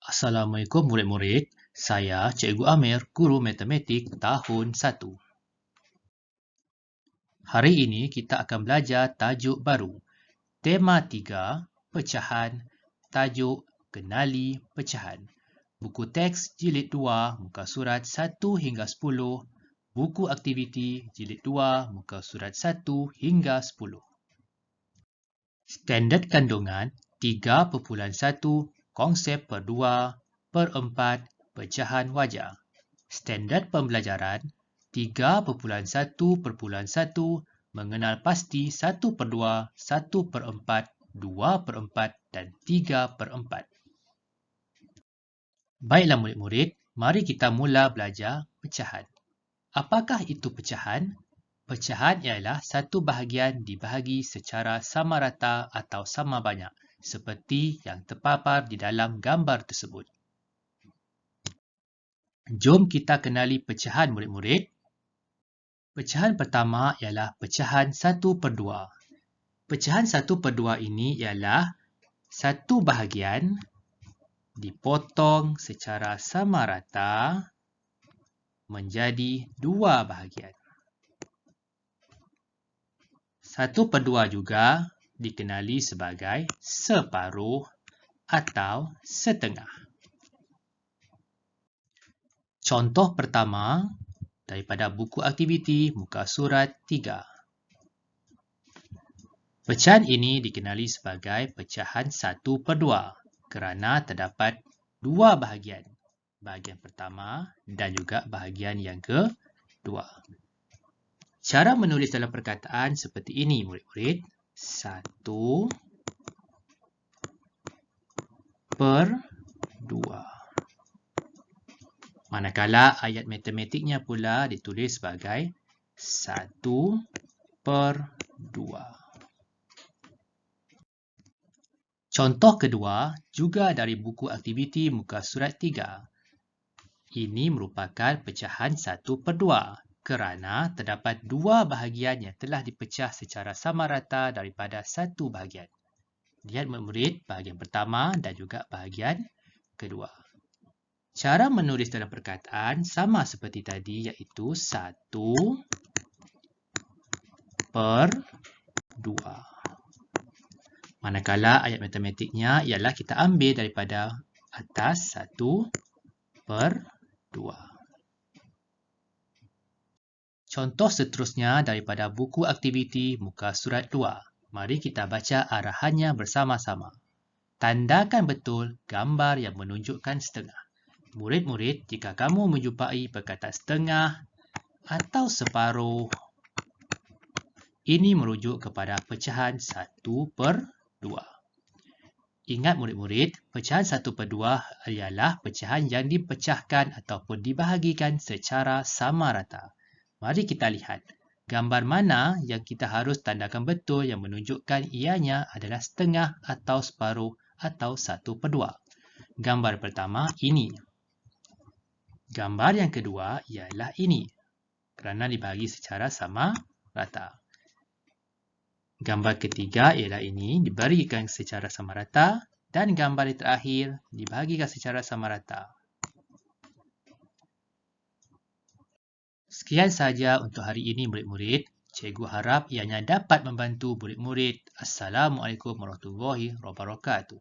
Assalamualaikum murid-murid. Saya Cikgu Amir, Guru Matematik tahun 1. Hari ini kita akan belajar tajuk baru. Tema 3, Pecahan. Tajuk Kenali Pecahan. Buku teks jilid 2, muka surat 1 hingga 10. Buku aktiviti jilid 2, muka surat 1 hingga 10. Standard kandungan 3.1, konsep per 2/4, pecahan wajar. Standard pembelajaran 3.1.1, mengenal pasti 1/2, 1/4, 2/4 dan 3/4. Baiklah murid-murid, mari kita mula belajar pecahan. Apakah itu pecahan? Pecahan ialah satu bahagian dibahagi secara sama rata atau sama banyak, seperti yang terpapar di dalam gambar tersebut. Jom kita kenali pecahan murid-murid. Pecahan pertama ialah pecahan 1/2. Pecahan 1/2 ini ialah satu bahagian dipotong secara sama rata menjadi dua bahagian. 1/2 juga dikenali sebagai separuh atau setengah. Contoh pertama daripada buku aktiviti muka surat 3. Pecahan ini dikenali sebagai pecahan 1/2 kerana terdapat dua bahagian. Bahagian pertama dan juga bahagian yang kedua. Cara menulis dalam perkataan seperti ini murid-murid. 1/2. Manakala ayat matematiknya pula ditulis sebagai 1/2. Contoh kedua juga dari buku aktiviti muka surat 3. Ini merupakan pecahan 1/2 kerana terdapat dua bahagian yang telah dipecah secara sama rata daripada satu bahagian. Lihat murid-murid bahagian pertama dan juga bahagian kedua. Cara menulis dalam perkataan sama seperti tadi iaitu 1/2. Manakala ayat matematiknya ialah kita ambil daripada atas 1/2. Contoh seterusnya daripada buku aktiviti muka surat 2. Mari kita baca arahannya bersama-sama. Tandakan betul gambar yang menunjukkan setengah. Murid-murid, jika kamu menjumpai perkataan setengah atau separuh, ini merujuk kepada pecahan 1/2. Ingat murid-murid, pecahan 1/2 ialah pecahan yang dipecahkan ataupun dibahagikan secara sama rata. Mari kita lihat gambar mana yang kita harus tandakan betul yang menunjukkan ianya adalah setengah atau separuh atau 1/2. Gambar pertama ini. Gambar yang kedua ialah ini kerana dibahagi secara sama rata. Gambar ketiga ialah ini diberikan secara sama rata dan gambar yang terakhir dibahagikan secara sama rata. Sekian sahaja untuk hari ini murid-murid. Cikgu harap ianya dapat membantu murid-murid. Assalamualaikum warahmatullahi wabarakatuh.